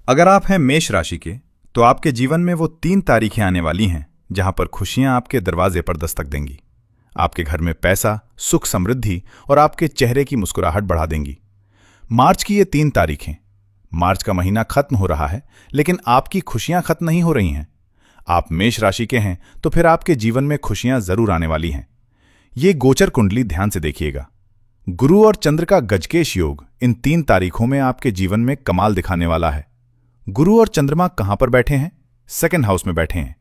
अगर आप हैं मेष राशि के, तो आपके जीवन में वो 3 तारीखें आने वाली हैं जहां पर खुशियां आपके दरवाजे पर दस्तक देंगी। आपके घर में पैसा, सुख, समृद्धि और आपके चेहरे की मुस्कुराहट बढ़ा देंगी। मार्च की ये 3 तारीखें। मार्च का महीना खत्म हो रहा है, लेकिन आपकी खुशियां खत्म नहीं हो रही हैं। आप मेष राशि के हैं तो फिर आपके जीवन में खुशियां जरूर आने वाली हैं। ये गोचर कुंडली ध्यान से देखिएगा। गुरु और चंद्र का गजकेश योग इन 3 तारीखों में आपके जीवन में कमाल दिखाने वाला है। गुरु और चंद्रमा कहां पर बैठे हैं? सेकंड हाउस में बैठे हैं।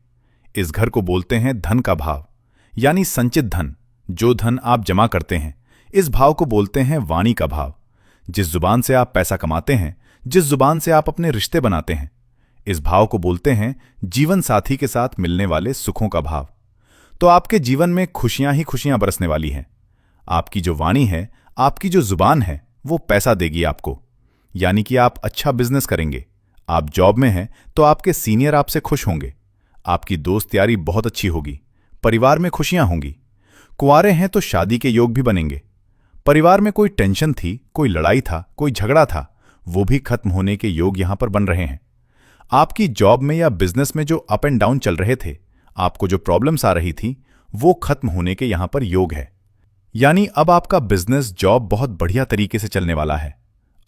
इस घर को बोलते हैं धन का भाव, यानी संचित धन। जो धन आप जमा करते हैं, इस भाव को बोलते हैं वाणी का भाव। जिस जुबान से आप पैसा कमाते हैं, जिस जुबान से आप अपने रिश्ते बनाते हैं, इस भाव को बोलते हैं जीवन साथी के साथ मिलने वाले सुखों का भाव। तो आपके जीवन में खुशियां ही खुशियां बरसने वाली हैं। आपकी जो वाणी है, आपकी जो जुबान है, वो पैसा देगी आपको, यानी कि आप अच्छा बिजनेस करेंगे। आप जॉब में हैं तो आपके सीनियर आपसे खुश होंगे। आपकी दोस्त यारी बहुत अच्छी होगी। परिवार में खुशियां होंगी। कुंवारे हैं तो शादी के योग भी बनेंगे। परिवार में कोई टेंशन थी, कोई लड़ाई था, कोई झगड़ा था, वो भी खत्म होने के योग यहां पर बन रहे हैं। आपकी जॉब में या बिजनेस में जो अप एंड डाउन चल रहे थे, आपको जो प्रॉब्लम्स आ रही थी, वो खत्म होने के यहां पर योग है। यानी अब आपका बिजनेस, जॉब बहुत बढ़िया तरीके से चलने वाला है।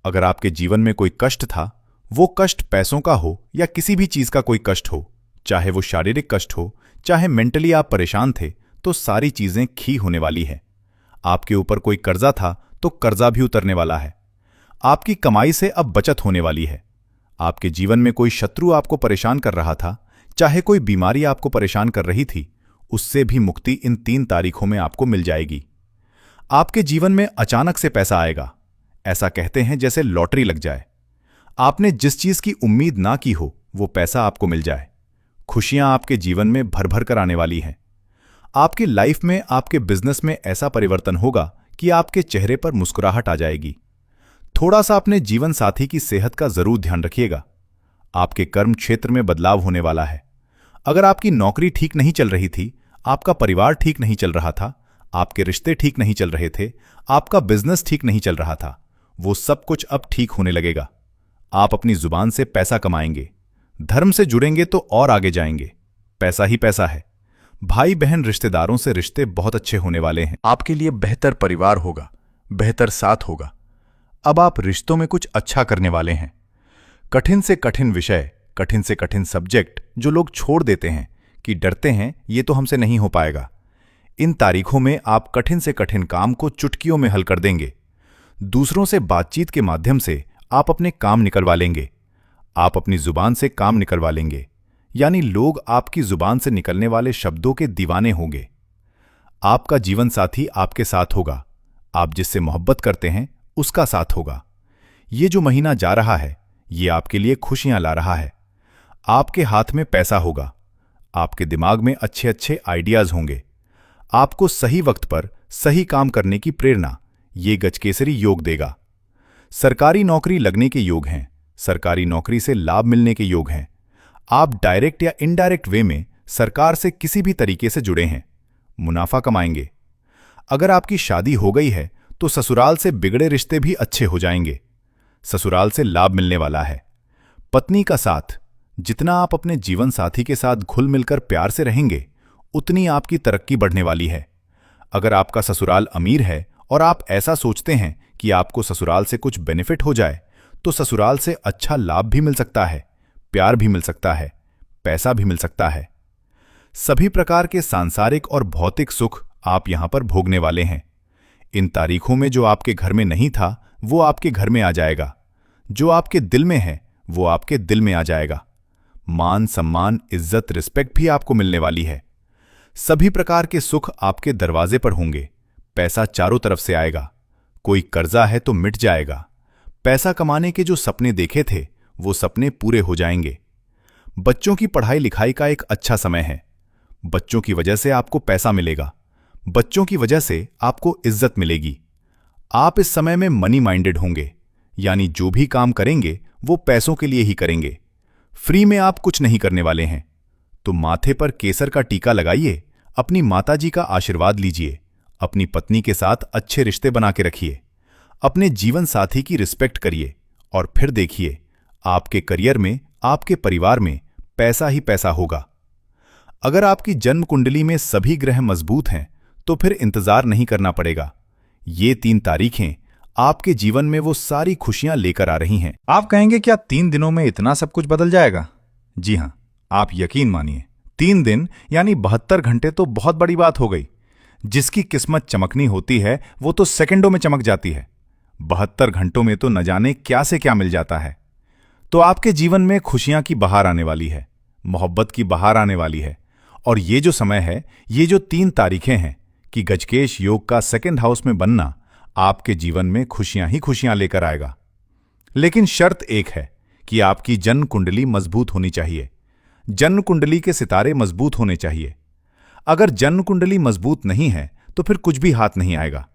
अगर आपके जीवन में कोई कष्ट था, वो कष्ट पैसों का हो या किसी भी चीज का कोई कष्ट हो, चाहे वो शारीरिक कष्ट हो, चाहे मेंटली आप परेशान थे, तो सारी चीजें खी होने वाली है। आपके ऊपर कोई कर्जा था तो कर्जा भी उतरने वाला है। आपकी कमाई से अब बचत होने वाली है। आपके जीवन में कोई शत्रु आपको परेशान कर रहा था, चाहे कोई बीमारी आपको परेशान कर रही थी, उससे भी मुक्ति इन 3 तारीखों में आपको मिल जाएगी। आपके जीवन में अचानक से पैसा आएगा। ऐसा कहते हैं जैसे लॉटरी लग जाए। आपने जिस चीज की उम्मीद ना की हो, वो पैसा आपको मिल जाए। खुशियां आपके जीवन में भर भर कर आने वाली हैं। आपकी लाइफ में, आपके बिजनेस में ऐसा परिवर्तन होगा कि आपके चेहरे पर मुस्कुराहट आ जाएगी। थोड़ा सा अपने जीवन साथी की सेहत का जरूर ध्यान रखिएगा। आपके कर्म क्षेत्र में बदलाव होने वाला है। अगर आपकी नौकरी ठीक नहीं चल रही थी, आपका परिवार ठीक नहीं चल रहा था, आपके रिश्ते ठीक नहीं चल रहे थे, आपका बिजनेस ठीक नहीं चल रहा था, वो सब कुछ अब ठीक होने लगेगा। आप अपनी जुबान से पैसा कमाएंगे। धर्म से जुड़ेंगे तो और आगे जाएंगे। पैसा ही पैसा है। भाई बहन रिश्तेदारों से रिश्ते बहुत अच्छे होने वाले हैं। आपके लिए बेहतर परिवार होगा, बेहतर साथ होगा। अब आप रिश्तों में कुछ अच्छा करने वाले हैं। कठिन से कठिन विषय, कठिन से कठिन सब्जेक्ट जो लोग छोड़ देते हैं कि डरते हैं ये तो हमसे नहीं हो पाएगा, इन तारीखों में आप कठिन से कठिन काम को चुटकियों में हल कर देंगे। दूसरों से बातचीत के माध्यम से आप अपने काम निकलवा लेंगे। आप अपनी जुबान से काम निकलवा लेंगे, यानी लोग आपकी जुबान से निकलने वाले शब्दों के दीवाने होंगे। आपका जीवन साथी आपके साथ होगा। आप जिससे मोहब्बत करते हैं उसका साथ होगा। ये जो महीना जा रहा है, ये आपके लिए खुशियां ला रहा है। आपके हाथ में पैसा होगा। आपके दिमाग में अच्छे अच्छे आइडियाज होंगे। आपको सही वक्त पर सही काम करने की प्रेरणा ये गजकेसरी योग देगा। सरकारी नौकरी लगने के योग हैं। सरकारी नौकरी से लाभ मिलने के योग हैं। आप डायरेक्ट या इनडायरेक्ट वे में सरकार से किसी भी तरीके से जुड़े हैं, मुनाफा कमाएंगे। अगर आपकी शादी हो गई है तो ससुराल से बिगड़े रिश्ते भी अच्छे हो जाएंगे। ससुराल से लाभ मिलने वाला है। पत्नी का साथ, जितना आप अपने जीवन साथी के साथ घुल मिलकर प्यार से रहेंगे, उतनी आपकी तरक्की बढ़ने वाली है। अगर आपका ससुराल अमीर है और आप ऐसा सोचते हैं कि आपको ससुराल से कुछ बेनिफिट हो जाए, तो ससुराल से अच्छा लाभ भी मिल सकता है, प्यार भी मिल सकता है, पैसा भी मिल सकता है। सभी प्रकार के सांसारिक और भौतिक सुख आप यहां पर भोगने वाले हैं। इन तारीखों में जो आपके घर में नहीं था, वो आपके घर में आ जाएगा। जो आपके दिल में है, वो आपके दिल में आ जाएगा। मान, सम्मान, इज्जत, रिस्पेक्ट भी आपको मिलने वाली है। सभी प्रकार के सुख आपके दरवाजे पर होंगे। पैसा चारों तरफ से आएगा। कोई कर्जा है तो मिट जाएगा। पैसा कमाने के जो सपने देखे थे, वो सपने पूरे हो जाएंगे। बच्चों की पढ़ाई लिखाई का एक अच्छा समय है। बच्चों की वजह से आपको पैसा मिलेगा। बच्चों की वजह से आपको इज्जत मिलेगी। आप इस समय में मनी माइंडेड होंगे, यानी जो भी काम करेंगे वो पैसों के लिए ही करेंगे। फ्री में आप कुछ नहीं करने वाले हैं। तो माथे पर केसर का टीका लगाइए, अपनी माताजी का आशीर्वाद लीजिए, अपनी पत्नी के साथ अच्छे रिश्ते बना के रखिए, अपने जीवन साथी की रिस्पेक्ट करिए और फिर देखिए आपके करियर में, आपके परिवार में पैसा ही पैसा होगा। अगर आपकी जन्म कुंडली में सभी ग्रह मजबूत हैं तो फिर इंतजार नहीं करना पड़ेगा। ये 3 तारीखें आपके जीवन में वो सारी खुशियां लेकर आ रही हैं। आप कहेंगे क्या 3 दिनों में इतना सब कुछ बदल जाएगा? जी हां, आप यकीन मानिए, 3 दिन यानी 72 घंटे तो बहुत बड़ी बात हो गई। जिसकी किस्मत चमकनी होती है वो तो सेकंडों में चमक जाती है। 72 घंटों में तो न जाने क्या से क्या मिल जाता है। तो आपके जीवन में खुशियां की बहार आने वाली है, मोहब्बत की बहार आने वाली है। और ये जो समय है, ये जो 3 तारीखें हैं कि गजकेश योग का 2nd हाउस में बनना आपके जीवन में खुशियां ही खुशियां लेकर आएगा। लेकिन शर्त एक है कि आपकी जन्म कुंडली मजबूत होनी चाहिए। जन्म कुंडली के सितारे मजबूत होने चाहिए। अगर जन्म कुंडली मजबूत नहीं है तो फिर कुछ भी हाथ नहीं आएगा।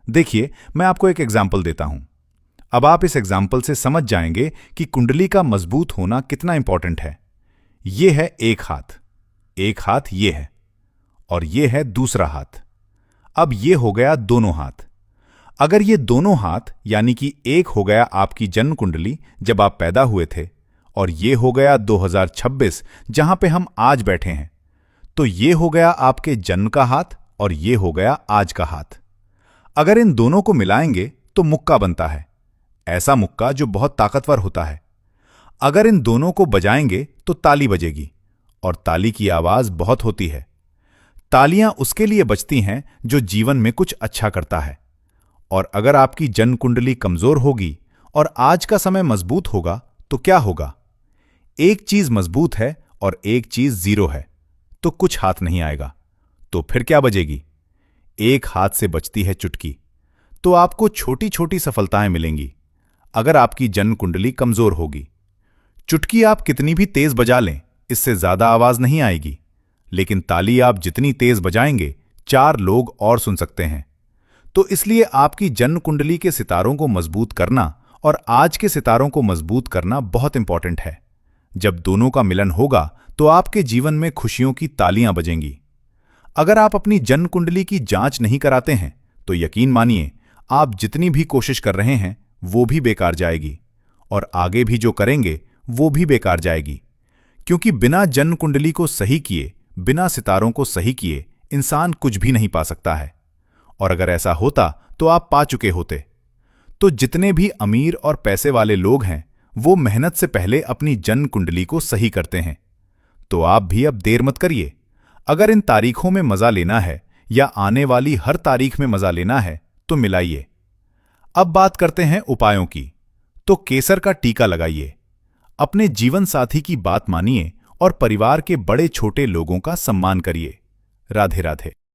देखिए, मैं आपको एक एग्जाम्पल देता हूं। अब आप इस एग्जाम्पल से समझ जाएंगे कि कुंडली का मजबूत होना कितना इंपॉर्टेंट है। यह है एक हाथ ये है, और यह है दूसरा हाथ। अब ये हो गया दोनों हाथ। अगर ये दोनों हाथ यानी कि एक हो गया आपकी जन्म कुंडली जब आप पैदा हुए थे, और ये हो गया 2026 जहां पे हम आज बैठे हैं, तो ये हो गया आपके जन्म का हाथ और ये हो गया आज का हाथ। अगर इन दोनों को मिलाएंगे तो मुक्का बनता है, ऐसा मुक्का जो बहुत ताकतवर होता है। अगर इन दोनों को बजाएंगे तो ताली बजेगी, और ताली की आवाज बहुत होती है। तालियां उसके लिए बजती हैं जो जीवन में कुछ अच्छा करता है। और अगर आपकी जन्म कुंडली कमजोर होगी और आज का समय मजबूत होगा तो क्या होगा? एक चीज मजबूत है और एक चीज जीरो है, तो कुछ हाथ नहीं आएगा। तो फिर क्या बजेगी? एक हाथ से बजती है चुटकी, तो आपको छोटी छोटी सफलताएं मिलेंगी। अगर आपकी जन्म कुंडली कमजोर होगी, चुटकी आप कितनी भी तेज बजा लें, इससे ज्यादा आवाज नहीं आएगी। लेकिन ताली आप जितनी तेज बजाएंगे, 4 लोग और सुन सकते हैं। तो इसलिए आपकी जन्म कुंडली के सितारों को मजबूत करना और आज के सितारों को मजबूत करना बहुत इंपॉर्टेंट है। जब दोनों का मिलन होगा तो आपके जीवन में खुशियों की तालियां बजेंगी। अगर आप अपनी जन्म कुंडली की जांच नहीं कराते हैं तो यकीन मानिए, आप जितनी भी कोशिश कर रहे हैं वो भी बेकार जाएगी, और आगे भी जो करेंगे वो भी बेकार जाएगी। क्योंकि बिना जन्म कुंडली को सही किए, बिना सितारों को सही किए इंसान कुछ भी नहीं पा सकता है। और अगर ऐसा होता तो आप पा चुके होते। तो जितने भी अमीर और पैसे वाले लोग हैं वो मेहनत से पहले अपनी जन्म कुंडली को सही करते हैं। तो आप भी अब देर मत करिए। अगर इन तारीखों में मजा लेना है या आने वाली हर तारीख में मजा लेना है तो मिलाइए। अब बात करते हैं उपायों की। तो केसर का टीका लगाइए, अपने जीवन साथी की बात मानिए और परिवार के बड़े छोटे लोगों का सम्मान करिए। राधे राधे।